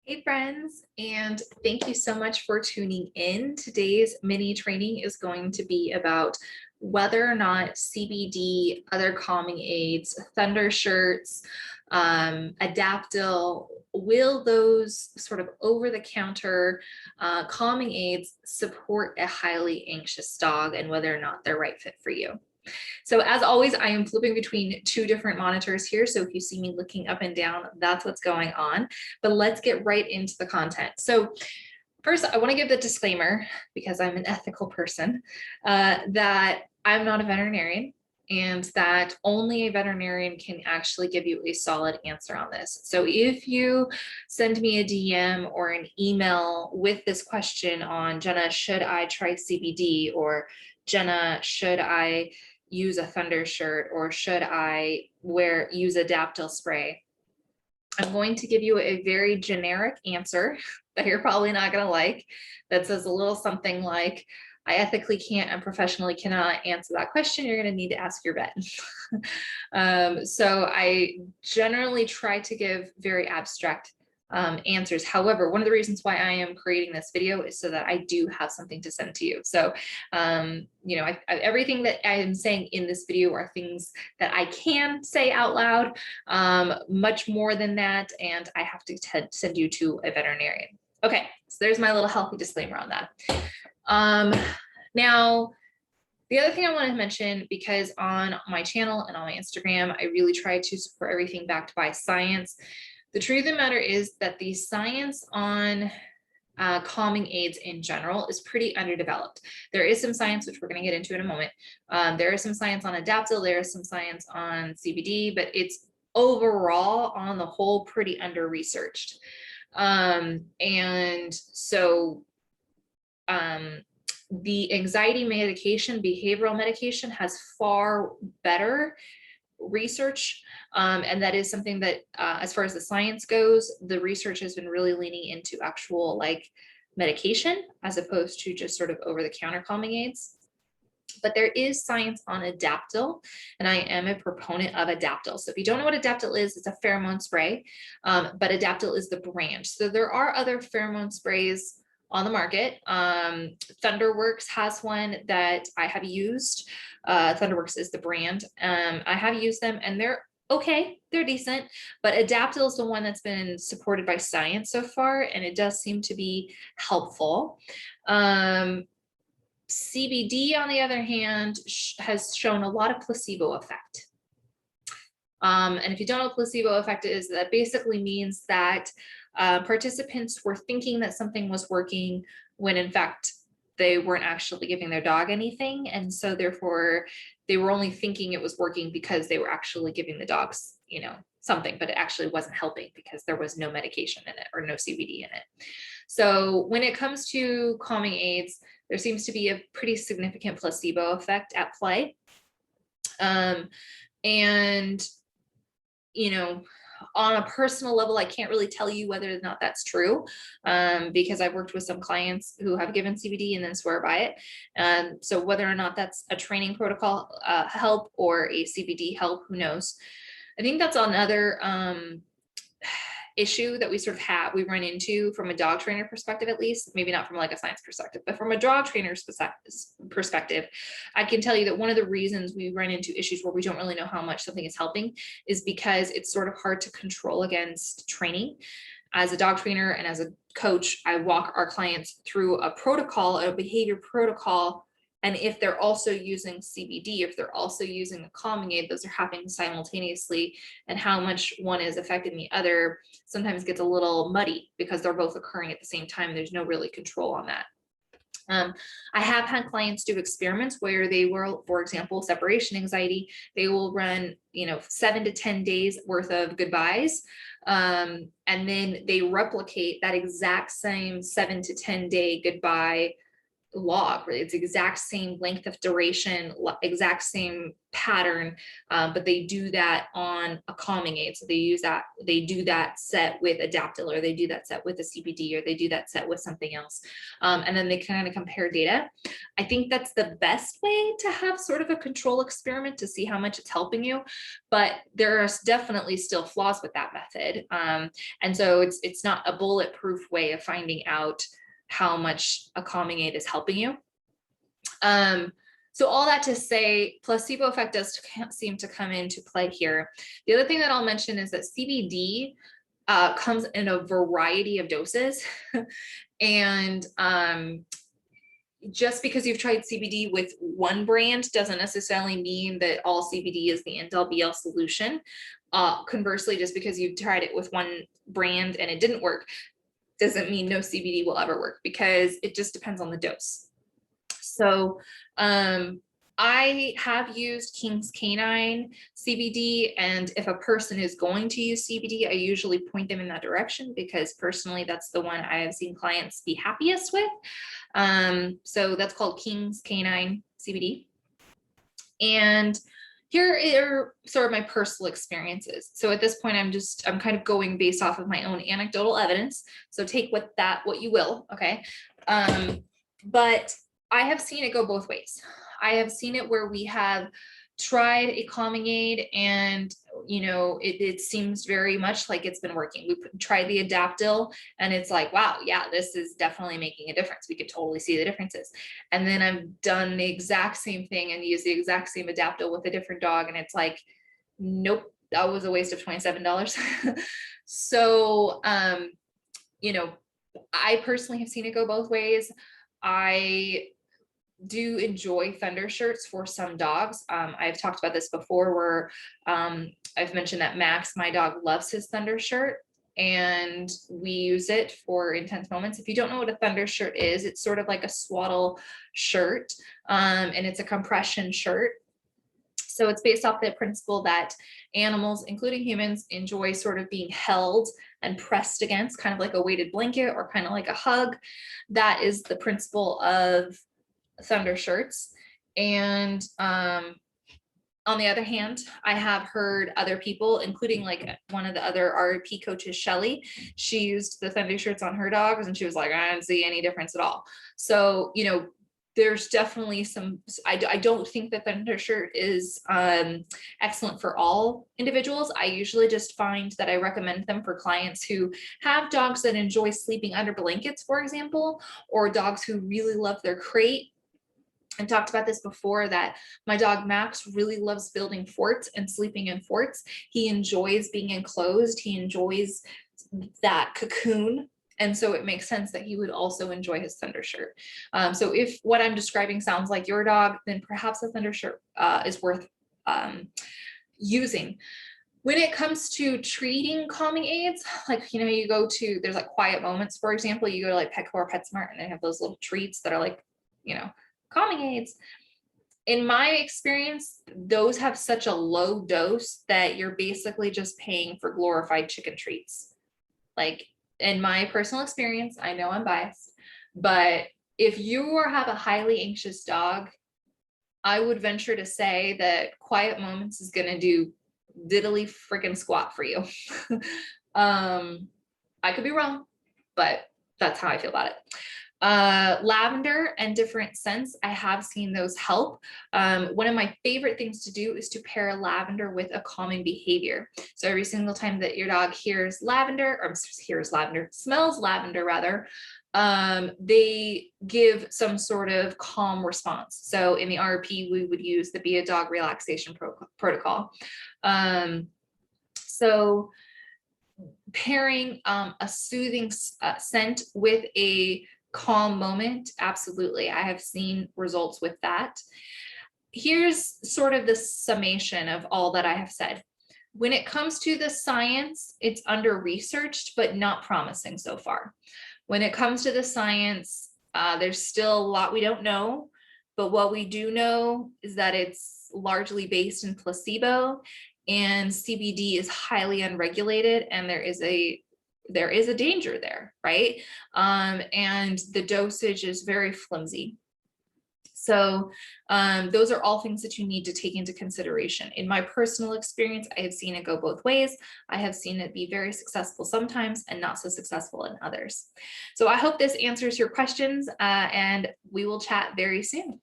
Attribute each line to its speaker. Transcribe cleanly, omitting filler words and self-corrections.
Speaker 1: Hey friends, and thank you so much for tuning in. Today's mini training is going to be about whether or not CBD, other calming aids, thunder shirts, Adaptil, will those sort of over-the-counter calming aids support a highly anxious dog and whether or not they're right fit for you. So as always, I am flipping between two different monitors here. So if you see me looking up and down, that's what's going on. But let's get right into the content. So first, I want to give the disclaimer, because I'm an ethical person, that I'm not a veterinarian and that only a veterinarian can actually give you a solid answer on this. So if you send me a DM or an email with this question on, Jenna, should I try CBD? Or Jenna, should I use a thunder shirt? Or should I use Adaptil spray? I'm going to give you a very generic answer that you're probably not going to like, that says a little something like, I ethically can't and professionally cannot answer that question. You're going to need to ask your vet. So I generally try to give very abstract answers. However, one of the reasons why I am creating this video is so that I do have something to send to you. So, everything that I am saying in this video are things that I can say out loud, much more than that, and I have to send you to a veterinarian. Okay, so there's my little healthy disclaimer on that. Now, the other thing I want to mention, because on my channel and on my Instagram, I really try to support everything backed by science. The truth of the matter is that the science on calming aids in general is pretty underdeveloped. There is some science, which we're going to get into in a moment. There is some science on Adaptil, there is some science on CBD, but it's overall, on the whole, pretty under-researched. And so the anxiety medication, behavioral medication, has far better research, and that is something that as far as the science goes, the research has been really leaning into actual medication as opposed to just sort of over-the-counter calming aids. But there is science on Adaptil, and I am a proponent of Adaptil. So if you don't know what Adaptil is, it's a pheromone spray, but Adaptil is the brand. So there are other pheromone sprays on the market. Thunderworks has one that I have used. Thunderworks is the brand. I have used them and they're okay, they're decent, but Adaptil is the one that's been supported by science so far, and it does seem to be helpful. CBD, on the other hand, has shown a lot of placebo effect. And if you don't know what placebo effect is, that basically means that participants were thinking that something was working when in fact they weren't actually giving their dog anything. And so therefore they were only thinking it was working because they were actually giving the dogs, something, but it actually wasn't helping because there was no medication in it or no CBD in it. So when it comes to calming aids, there seems to be a pretty significant placebo effect at play. And on a personal level, I can't really tell you whether or not that's true, because I've worked with some clients who have given CBD and then swear by it. So whether or not that's a training protocol help or a CBD help, who knows? I think that's another issue that we run into from a dog trainer perspective, at least, maybe not from a science perspective, but from a dog trainer's perspective, I can tell you that one of the reasons we run into issues where we don't really know how much something is helping is because it's sort of hard to control against training. As a dog trainer and as a coach, I walk our clients through a protocol, a behavior protocol. And if they're also using CBD, if they're also using a calming aid, those are happening simultaneously. And how much one is affecting the other sometimes gets a little muddy because they're both occurring at the same time. There's no really control on that. I have had clients do experiments where they will, for example, separation anxiety, they will run, 7 to 10 days worth of goodbyes. And then they replicate that exact same 7 to 10 day goodbye log, right? It's the exact same length of duration, exact same pattern, but they do that on a calming aid. So they do that set with Adaptil, or they do that set with a CBD, or they do that set with something else. And then they kind of compare data. I think that's the best way to have sort of a control experiment to see how much it's helping you, but there are definitely still flaws with that method. And so it's not a bulletproof way of finding out how much a calming aid is helping you. So all that to say, placebo effect does seem to come into play here. The other thing that I'll mention is that CBD comes in a variety of doses. And just because you've tried CBD with one brand doesn't necessarily mean that all CBD is the end all be all solution. Conversely, just because you've tried it with one brand and it didn't work doesn't mean no CBD will ever work, because it just depends on the dose. So I have used King's Canine CBD, and if a person is going to use CBD, I usually point them in that direction, because personally that's the one I have seen clients be happiest with. So that's called King's Canine CBD. And here are sort of my personal experiences. So at this point, I'm kind of going based off of my own anecdotal evidence. So take what you will, okay? But I have seen it go both ways. I have seen it where we have tried a calming aid and, you know, it seems very much like it's been working. We tried the Adaptil and it's like, wow, yeah, this is definitely making a difference. We could totally see the differences. And then I've done the exact same thing and used the exact same Adaptil with a different dog. And it's like, nope, that was a waste of $27. So, you know, I personally have seen it go both ways. I do enjoy thunder shirts for some dogs. I've talked about this before, where I've mentioned that Max, my dog, loves his thunder shirt, and we use it for intense moments. If you don't know what a thunder shirt is, it's sort of like a swaddle shirt, and it's a compression shirt. So it's based off the principle that animals, including humans, enjoy sort of being held and pressed against, kind of like a weighted blanket or kind of like a hug. That is the principle of thunder shirts. And on the other hand, I have heard other people, including like one of the other RP coaches, Shelly, she used the thunder shirts on her dogs and she was like, I didn't see any difference at all. So, you know, there's definitely some, I don't think that thunder shirt is excellent for all individuals. I usually just find that I recommend them for clients who have dogs that enjoy sleeping under blankets, for example, or dogs who really love their crate. I talked about this before, that my dog Max really loves building forts and sleeping in forts. He enjoys being enclosed. He enjoys that cocoon. And so it makes sense that he would also enjoy his thunder shirt. So if what I'm describing sounds like your dog, then perhaps a thunder shirt is worth using. When it comes to treating calming aids, like, you know, you go to, there's like quiet moments, for example, you go to like Petco or PetSmart and they have those little treats that are like, you know, calming aids. In my experience, those have such a low dose that you're basically just paying for glorified chicken treats. Like, in my personal experience, I know I'm biased, but if you have a highly anxious dog, I would venture to say that quiet moments is going to do diddly freaking squat for you. I could be wrong, but that's how I feel about it. Lavender and different scents, I have seen those help. One of my favorite things to do is to pair lavender with a calming behavior. So every single time that your dog smells lavender rather, they give some sort of calm response. So in the RP, we would use the Be a Dog relaxation protocol. So pairing a soothing scent with a calm moment, absolutely. I have seen results with that. Here's sort of the summation of all that I have said. When it comes to the science, it's under-researched, but not promising so far. When it comes to the science, there's still a lot we don't know, but what we do know is that it's largely based in placebo, and CBD is highly unregulated, and there is a danger there, right? And the dosage is very flimsy. So those are all things that you need to take into consideration. In my personal experience, I have seen it go both ways. I have seen it be very successful sometimes and not so successful in others. So I hope this answers your questions, and we will chat very soon.